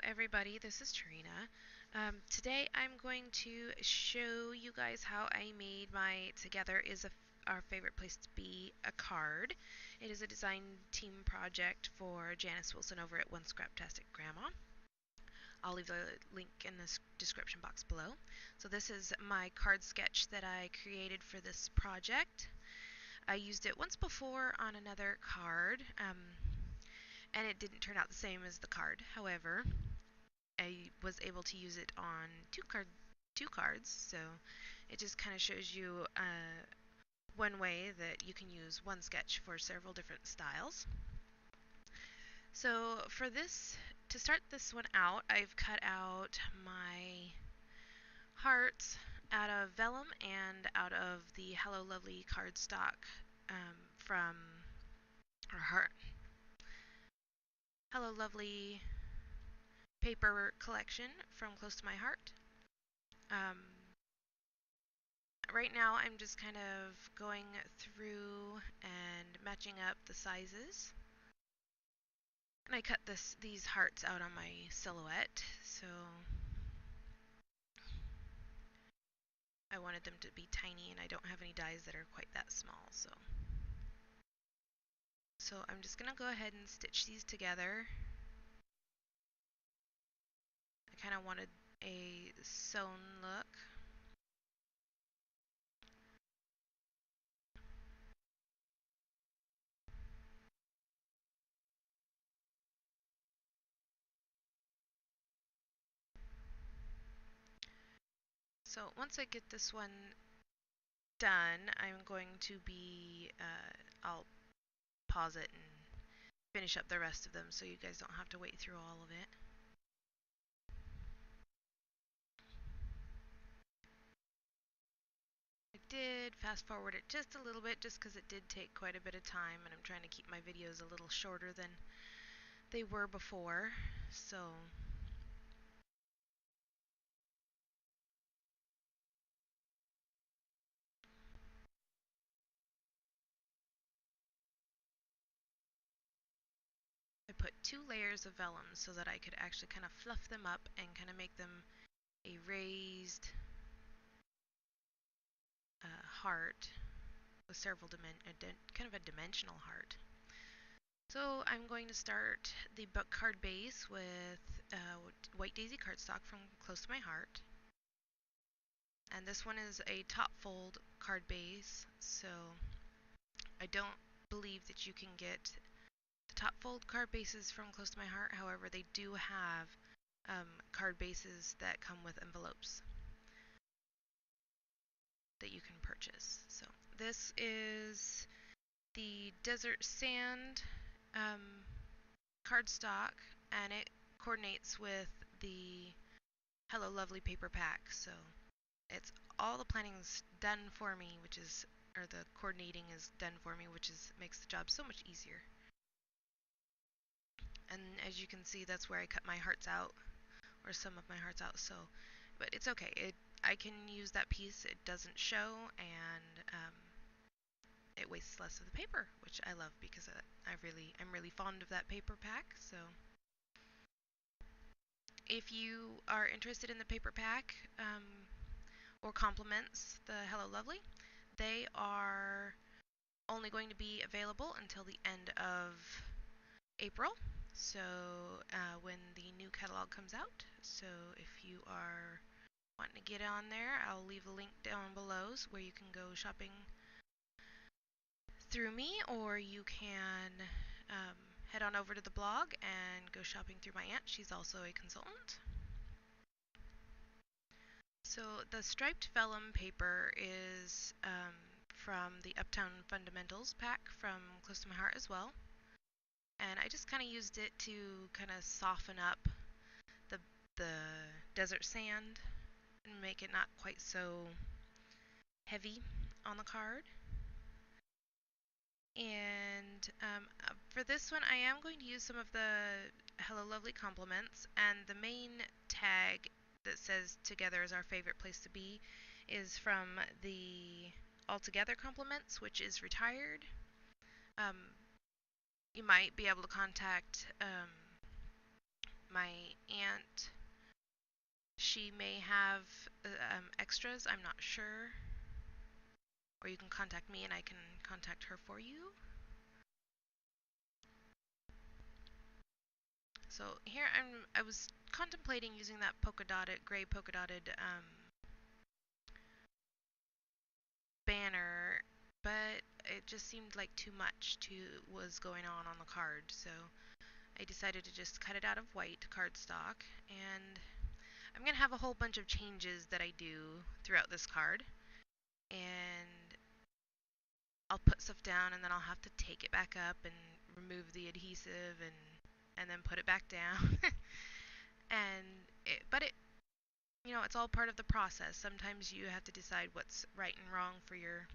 everybody, this is Tarina. Today I'm going to show you guys how I made my Together is Our Favorite Place to Be a card. It is a design team project for Janice Wilson over at One Scraptastic Grandma. I'll leave the link in the description box below. So this is my card sketch that I created for this project. I used it once before on another card, and it didn't turn out the same as the card. However, I was able to use it on two cards, so it just kind of shows you one way that you can use one sketch for several different styles. So for this, to start this one out, I've cut out my hearts out of Vellum and out of the Hello Lovely cardstock from our Hello Lovely paper collection from Close to My Heart. Right now I'm just kind of going through and matching up the sizes. And I cut these hearts out on my silhouette, so I wanted them to be tiny, and I don't have any dies that are quite that small, so I'm just going to go ahead and stitch these together. I kind of wanted a sewn look. So once I get this one done, I'm going to be, I'll pause it and finish up the rest of them so you guys don't have to wait through all of it. I did fast forward it just a little bit just because it did take quite a bit of time, and I'm trying to keep my videos a little shorter than they were before, so I put 2 layers of vellum so that I could actually kind of fluff them up and kind of make them a raised heart with several kind of a dimensional heart. So I'm going to start the book card base with White Daisy cardstock from Close to My Heart. And this one is a top fold card base, so I don't believe that you can get the top fold card bases from Close to My Heart. However, they do have card bases that come with envelopes that you can purchase. So this is the Desert Sand cardstock, and it coordinates with the Hello Lovely paper pack. So it's all the planning's done for me, or the coordinating is done for me, which makes the job so much easier. And as you can see, that's where I cut my hearts out, or some of my hearts out. So, but it's okay. I can use that piece. It doesn't show, and it wastes less of the paper, which I love because I'm really fond of that paper pack. So if you are interested in the paper pack or complements the Hello Lovely, they are only going to be available until the end of April. So when the new catalog comes out. So if you are wanting to get on there, I'll leave a link down below where you can go shopping through me, or you can head on over to the blog and go shopping through my aunt. She's also a consultant. So the striped vellum paper is from the Uptown Fundamentals pack from Close to My Heart as well. And I just kind of used it to kind of soften up the desert sand and make it not quite so heavy on the card. And for this one, I am going to use some of the Hello Lovely compliments, and the main tag that says Together is Our Favorite Place to Be is from the Altogether compliments, which is retired. You might be able to contact my aunt, she may have extras. I'm not sure. Or you can contact me and I can contact her for you. So here I was contemplating using that gray polka dotted banner, but it just seemed like too much was going on the card. So I decided to just cut it out of white cardstock, and I'm going to have a whole bunch of changes that I do throughout this card, and I'll put stuff down and then I'll have to take it back up and remove the adhesive and then put it back down. and but it it's all part of the process. Sometimes you have to decide what's right and wrong for your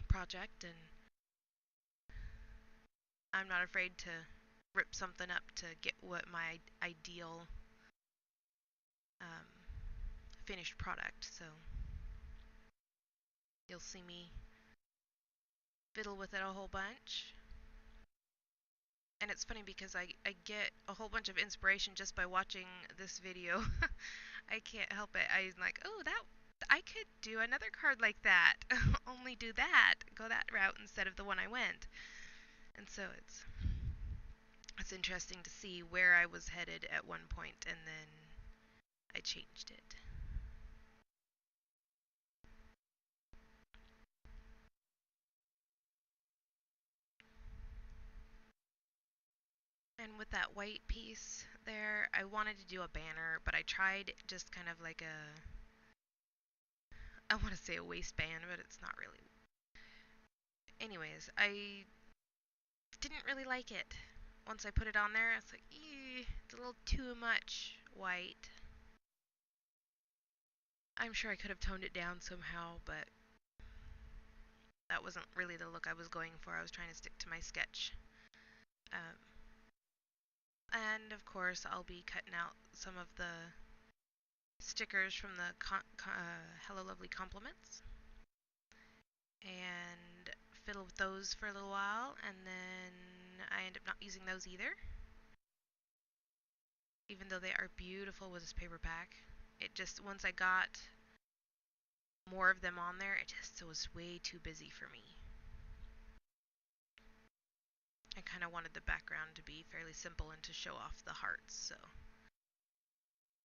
project, and I'm not afraid to rip something up to get what my ideal um, finished product. So you'll see me fiddle with it a whole bunch. And it's funny because I get a whole bunch of inspiration just by watching this video. I can't help it. I'm like, oh, I could do another card like that. Only do that. Go that route instead of the one I went. And so it's interesting to see where I was headed at one point and then I changed it. And with that white piece there, I wanted to do a banner, but I tried just kind of like I want to say a waistband, but it's not really. Anyways, I didn't really like it. Once I put it on there, it's like, it's a little too much white. I'm sure I could have toned it down somehow, but that wasn't really the look I was going for. I was trying to stick to my sketch. Um, and of course, I'll be cutting out some of the stickers from the Hello Lovely Compliments and fiddle with those for a little while, and then I end up not using those either, even though they are beautiful with this paper pack. It just, once I got more of them on there, it just was way too busy for me. I kind of wanted the background to be fairly simple and to show off the hearts, so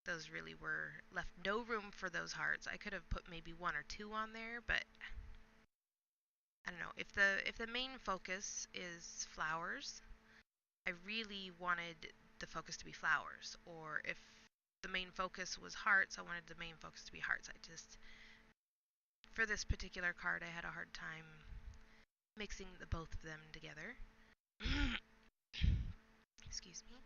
those really were left no room for those hearts. I could have put maybe one or two on there, but I don't know. If the main focus is flowers, I really wanted the focus to be flowers. Or if the main focus was hearts, I wanted the main focus to be hearts. For this particular card, I had a hard time mixing the both of them together. Excuse me.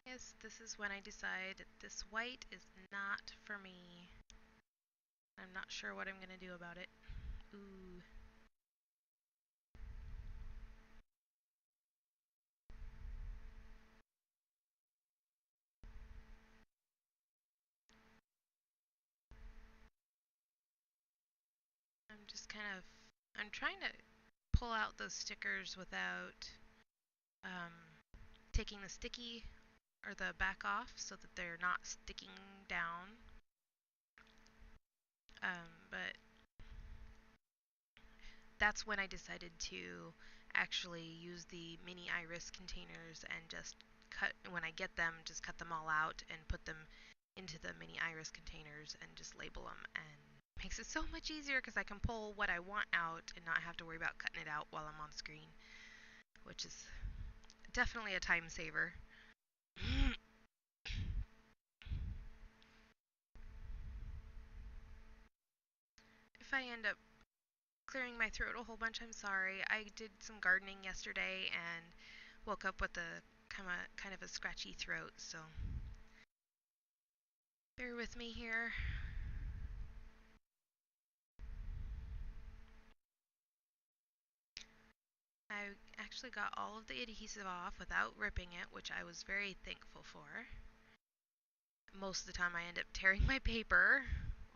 Yes, this is when I decide that this white is not for me. I'm not sure what I'm going to do about it. Ooh. I'm trying to pull out those stickers without um, taking the sticky or the back off so that they're not sticking down. But that's when I decided to actually use the mini iris containers and just when I get them, just cut them all out and put them into the mini iris containers and just label them, and it makes it so much easier because I can pull what I want out and not have to worry about cutting it out while I'm on screen, which is definitely a time saver. If I end up clearing my throat a whole bunch, I'm sorry. I did some gardening yesterday and woke up with a kind of a scratchy throat, so bear with me here. I actually got all of the adhesive off without ripping it, which I was very thankful for. Most of the time I end up tearing my paper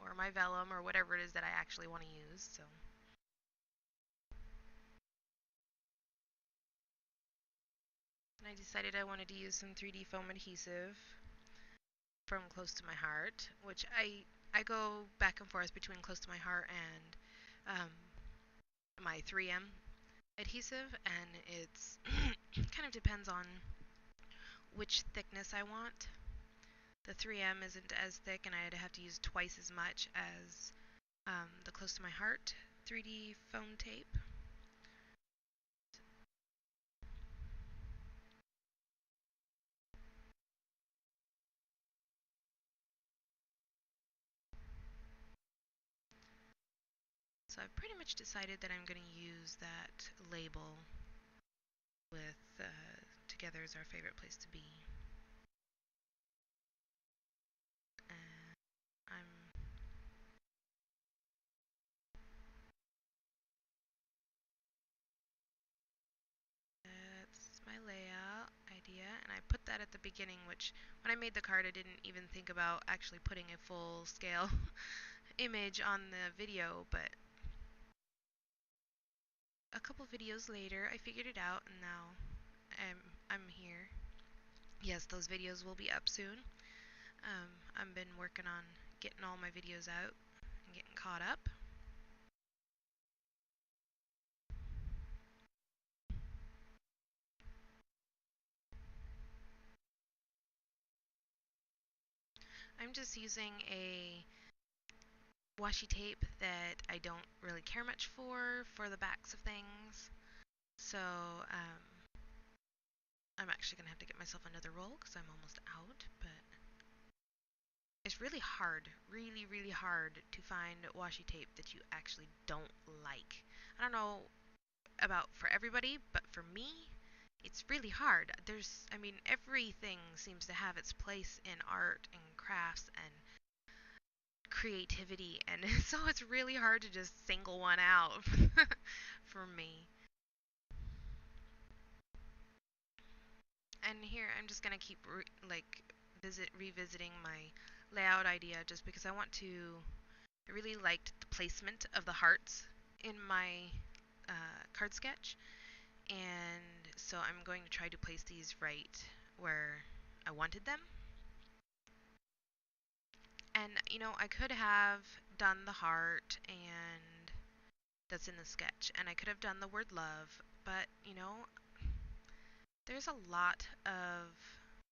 or my vellum or whatever it is that I actually want to use, so I decided I wanted to use some 3D foam adhesive from Close to My Heart, which I go back and forth between Close to My Heart and my 3M adhesive, and it's kind of depends on which thickness I want. The 3M isn't as thick, and I'd have to use twice as much as the Close to My Heart 3D foam tape. So I've pretty much decided that I'm going to use that label with Together is Our Favorite Place to Be. And that's my layout idea, and I put that at the beginning, which when I made the card I didn't even think about actually putting a full scale image on the video, but a couple videos later I figured it out, and now I'm here. Yes, those videos will be up soon. I've been working on getting all my videos out and getting caught up. I'm just using a washi tape that I don't really care much for the backs of things. So I'm actually going to have to get myself another roll because I'm almost out, but it's really hard, really, really hard to find washi tape that you actually don't like. I don't know about for everybody, but for me, it's really hard. I mean, everything seems to have its place in art and crafts and creativity, and so it's really hard to just single one out for me. And here I'm just gonna keep revisiting my layout idea just because I really liked the placement of the hearts in my card sketch, and so I'm going to try to place these right where I wanted them. And I could have done the heart and that's in the sketch, and I could have done the word love, but there's a lot of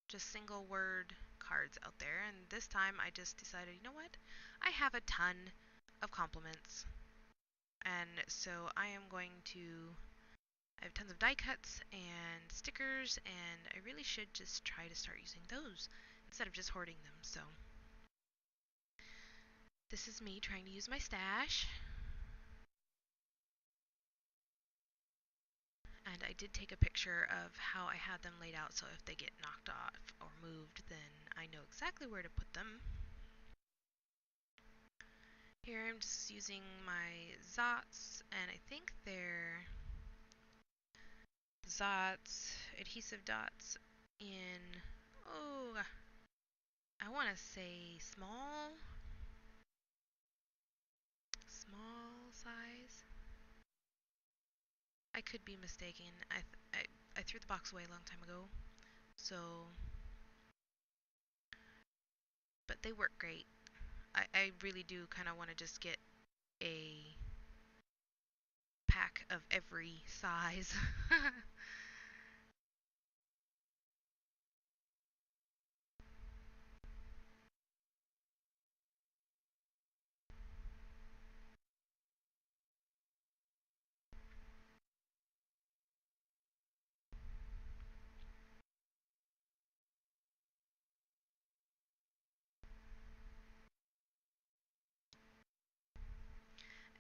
just single word cards out there, and this time I just decided, you know what? I have a ton of compliments, and so I have tons of die cuts and stickers, and I really should just try to start using those instead of just hoarding them. So this is me trying to use my stash. And I did take a picture of how I had them laid out, so if they get knocked off or moved, then I know exactly where to put them. Here I'm just using my Zots, and I think they're Zots adhesive dots in, oh, I want to say small size. I could be mistaken. I threw the box away a long time ago, so, but they work great. I really do kind of want to just get a pack of every size.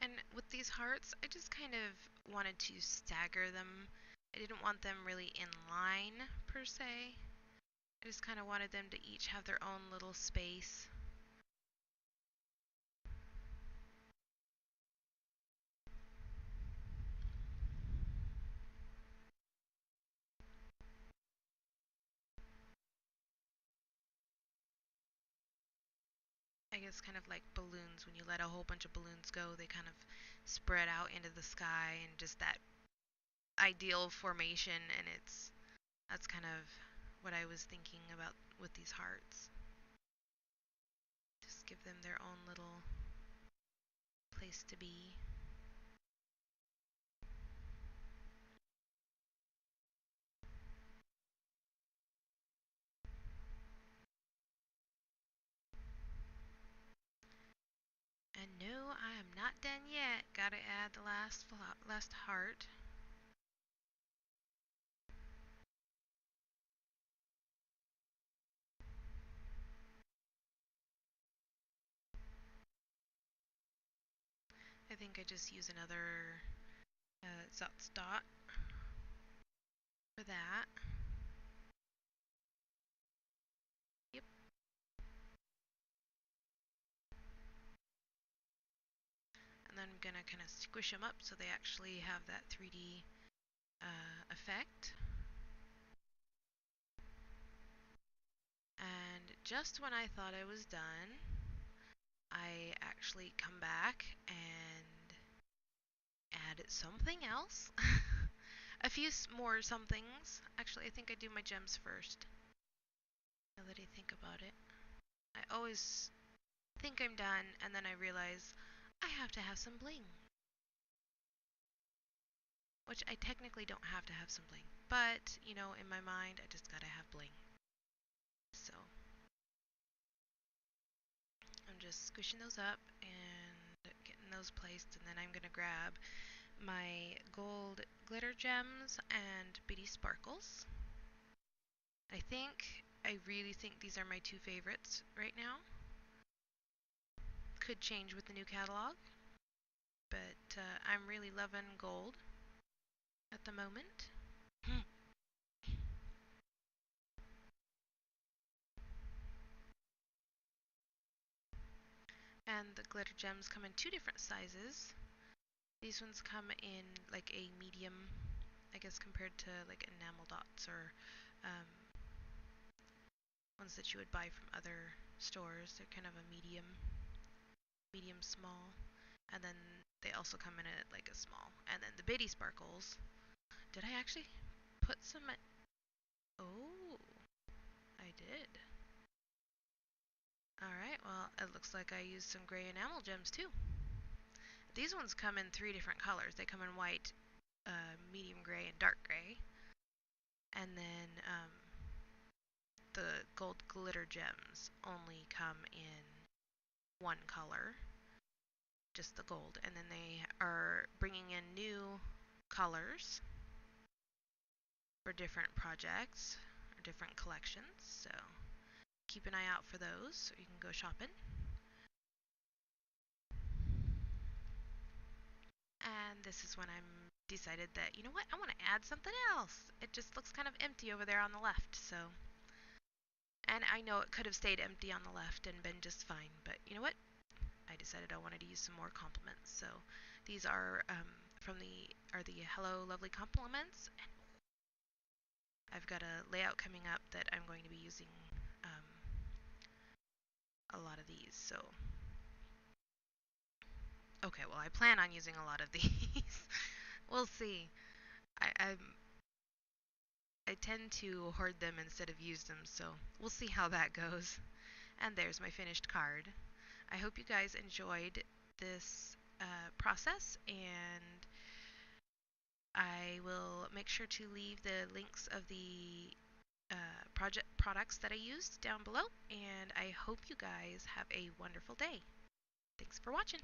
And with these hearts, I just kind of wanted to stagger them. I didn't want them really in line per se. I just kind of wanted them to each have their own little space. I guess kind of like balloons. When you let a whole bunch of balloons go, they kind of spread out into the sky and just that ideal formation, and it's That's kind of what I was thinking about with these hearts. Just give them their own little place to be. And no, I am not done yet. Gotta add the last heart. I think I just use another Zots dot for that. Yep. And then I'm gonna kind of squish them up so they actually have that 3D effect. And just when I thought I was done, I actually come back and add something else. A few more somethings. Actually, I think I do my gems first. Now that I think about it. I always think I'm done and then I realize I have to have some bling. Which I technically don't have to have some bling. But, you know, in my mind, I just gotta have bling. So, I'm just squishing those up and getting those placed, and then I'm gonna grab my gold glitter gems and bitty sparkles. I really think these are my two favorites right now. Could change with the new catalog, but I'm really loving gold at the moment. And the glitter gems come in two different sizes. These ones come in like a medium, I guess, compared to like enamel dots or um, ones that you would buy from other stores. They're kind of a medium small. And then they also come in at like a small. And then the bitty sparkles. Did I actually put some? Oh, I did. Alright, well, it looks like I used some gray enamel gems too. These ones come in three different colors. They come in white, medium gray, and dark gray. And then the gold glitter gems only come in one color, just the gold. And then they are bringing in new colors for different projects or different collections. So keep an eye out for those so you can go shopping. And this is when I'm decided that, you know what, I want to add something else. It just looks kind of empty over there on the left, so. And I know it could have stayed empty on the left and been just fine, but you know what? I decided I wanted to use some more compliments. So these are the Hello Lovely compliments. I've got a layout coming up that I'm going to be using a lot of these. So okay, well I plan on using a lot of these. We'll see. I I tend to hoard them instead of use them, so we'll see how that goes. And there's my finished card. I hope you guys enjoyed this process, and I will make sure to leave the links of the products that I used down below, and I hope you guys have a wonderful day. Thanks for watching.